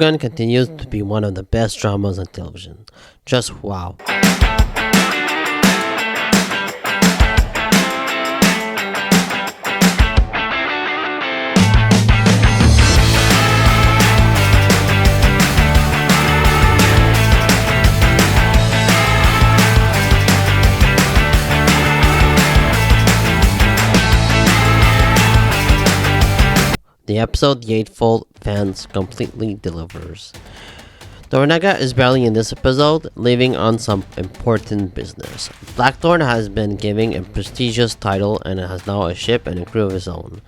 Shogun continues to be one of the best dramas on television. Just wow. The episode The Eightfold fans completely delivers. Toranaga is barely in this episode, leaving on some important business. Blackthorn has been given a prestigious title and has now a ship and a crew of his own.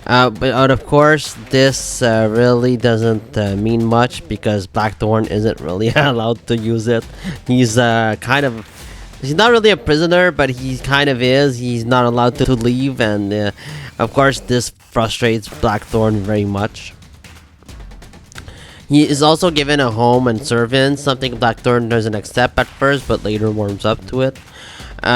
But of course, this really doesn't mean much because Blackthorn isn't really allowed to use it. He's he's not really a prisoner, but he kind of is. He's not allowed to leave, and of course, this frustrates Blackthorn very much. He is also given a home and servants, something Blackthorn doesn't accept at first, but later warms up to it.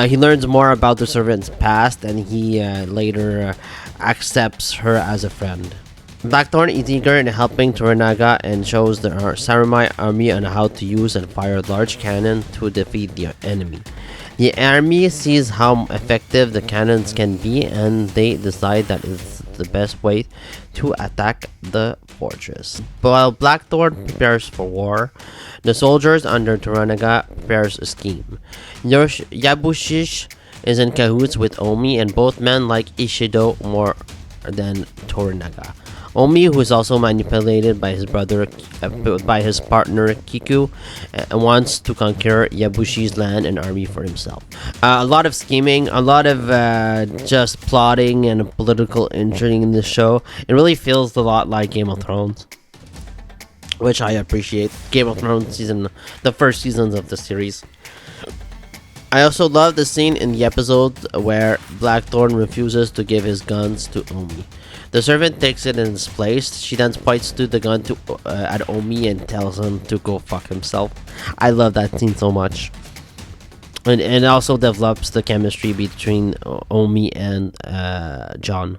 He learns more about the servant's past, and he later accepts her as a friend. Blackthorn is eager in helping Toranaga and shows the samurai army on how to use and fire large cannon to defeat the enemy. The army sees how effective the cannons can be, and they decide that it's the best way to attack the fortress. While Blackthorn prepares for war, the soldiers under Toranaga prepares a scheme. Yabushish is in cahoots with Omi, and both men like Ishido more than Toranaga. Omi, who is also manipulated by his partner Kiku, wants to conquer Yabushi's land and army for himself. A lot of scheming, a lot of just plotting and political intrigue in this show. It really feels a lot like Game of Thrones, which I appreciate. Game of Thrones the first seasons of the series. I also love the scene in the episode where Blackthorn refuses to give his guns to Omi. The servant takes it in its place. She then points to the gun at Omi and tells him to go fuck himself. I love that scene so much. And it also develops the chemistry between Omi and John.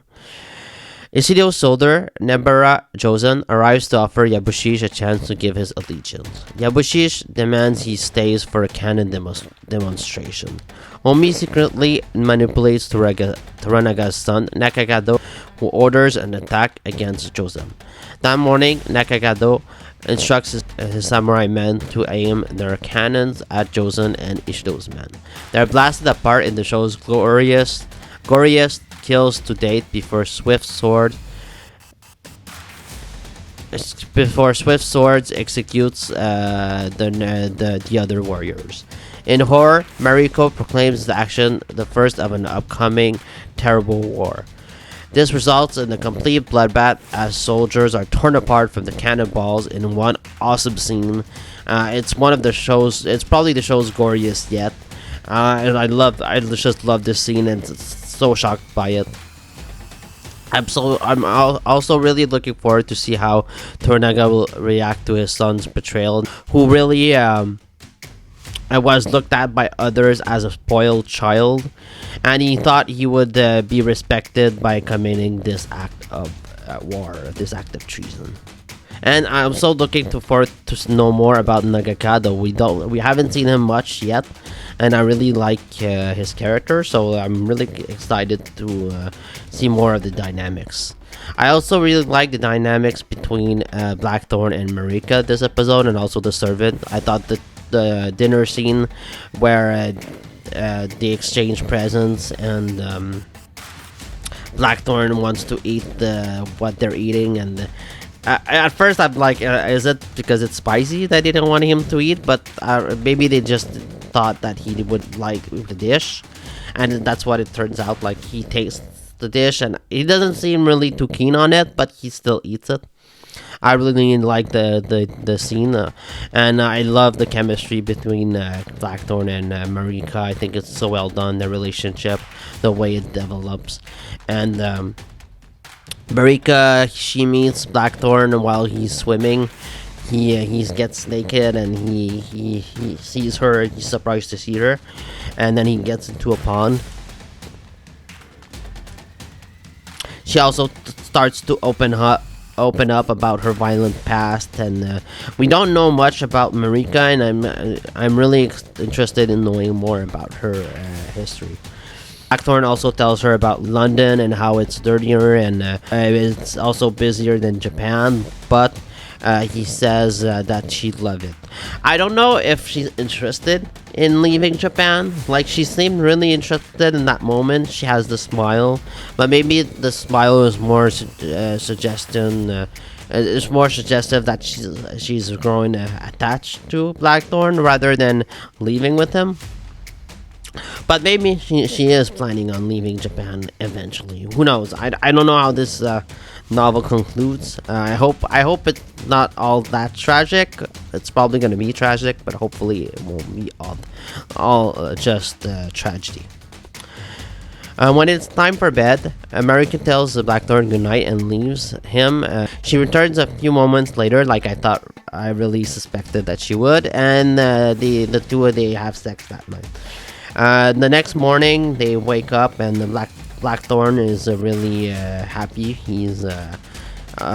Ishido's soldier, Nebara Josen, arrives to offer Yabushish a chance to give his allegiance. Yabushish demands he stays for a cannon demonstration. Omi secretly manipulates Toranaga's son, Nakagado, who orders an attack against Josen. That morning, Nakagado instructs his samurai men to aim their cannons at Josen and Ishido's men. They're blasted apart in the show's goriest kills to date before swift swords executes the other warriors. In horror, Mariko proclaims the action the first of an upcoming terrible war. This results in a complete bloodbath as soldiers are torn apart from the cannonballs in one awesome scene. It's probably the show's goriest yet. And I just love this scene and so shocked by it. I'm also really looking forward to see how Toranaga will react to his son's betrayal, who really was looked at by others as a spoiled child, and he thought he would be respected by committing this act of war, this act of treason. And I'm so looking forward to know more about Nagakado. We haven't seen him much yet, and I really like his character, so I'm really excited to see more of the dynamics. I also really like the dynamics between Blackthorn and Marika this episode, and also the servant. I thought that the dinner scene where they exchange presents and Blackthorn wants to eat what they're eating, and at first I'm like, is it because it's spicy that they didn't want him to eat? But maybe they just thought that he would like the dish, and that's what it turns out. Like, he tastes the dish and he doesn't seem really too keen on it, but he still eats it. I really like the scene, and I love the chemistry between Blackthorn and Marika. I think it's so well done, the relationship, the way it develops, and Marika, she meets Blackthorn while he's swimming. He gets naked and he sees her. He's surprised to see her, and then he gets into a pond. She also starts to open open up about her violent past, and we don't know much about Marika, and I'm really interested in knowing more about her history. Blackthorn also tells her about London and how it's dirtier and it's also busier than Japan, but he says that she'd love it. I don't know if she's interested in leaving Japan. Like, she seemed really interested in that moment. She has the smile, but maybe the smile is more suggestion. It's more suggestive that she's growing attached to Blackthorn rather than leaving with him. But maybe she is planning on leaving Japan eventually. Who knows? I don't know how this novel concludes. I hope it's not all that tragic. It's probably going to be tragic, but hopefully it won't be all just tragedy. When it's time for bed, America tells Blackthorn goodnight and leaves him. She returns a few moments later, like I really suspected that she would, and the two of they have sex that night. The next morning, they wake up and the Blackthorn is really happy. He's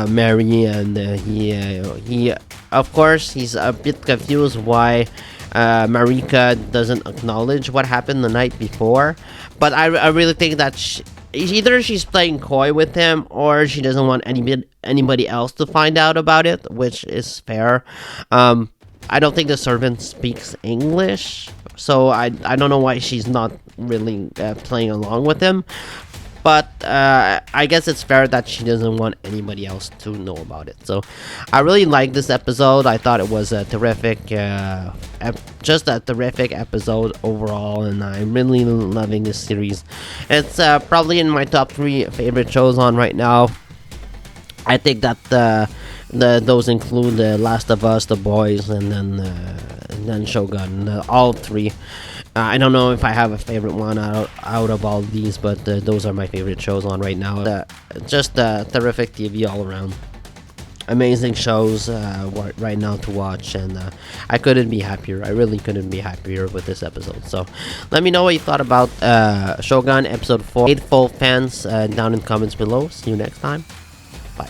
merry, and he of course he's a bit confused why Marika doesn't acknowledge what happened the night before. But I really think that either she's playing coy with him or she doesn't want anybody else to find out about it, which is fair. I don't think the servant speaks English, so I don't know why she's not really playing along with him. But I guess it's fair that she doesn't want anybody else to know about it. So I really liked this episode. I thought it was a terrific, just a terrific episode overall, and I'm really loving this series. It's probably in my top 3 favorite shows on right now. I think that those include The Last of Us, The Boys, and then Shogun. All 3. I don't know if I have a favorite one out of all of these, but those are my favorite shows on right now. Just terrific TV all around. Amazing shows right now to watch, and I couldn't be happier. I really couldn't be happier with this episode. So let me know what you thought about Shogun episode 4. Eightfold fans down in the comments below. See you next time. Bye.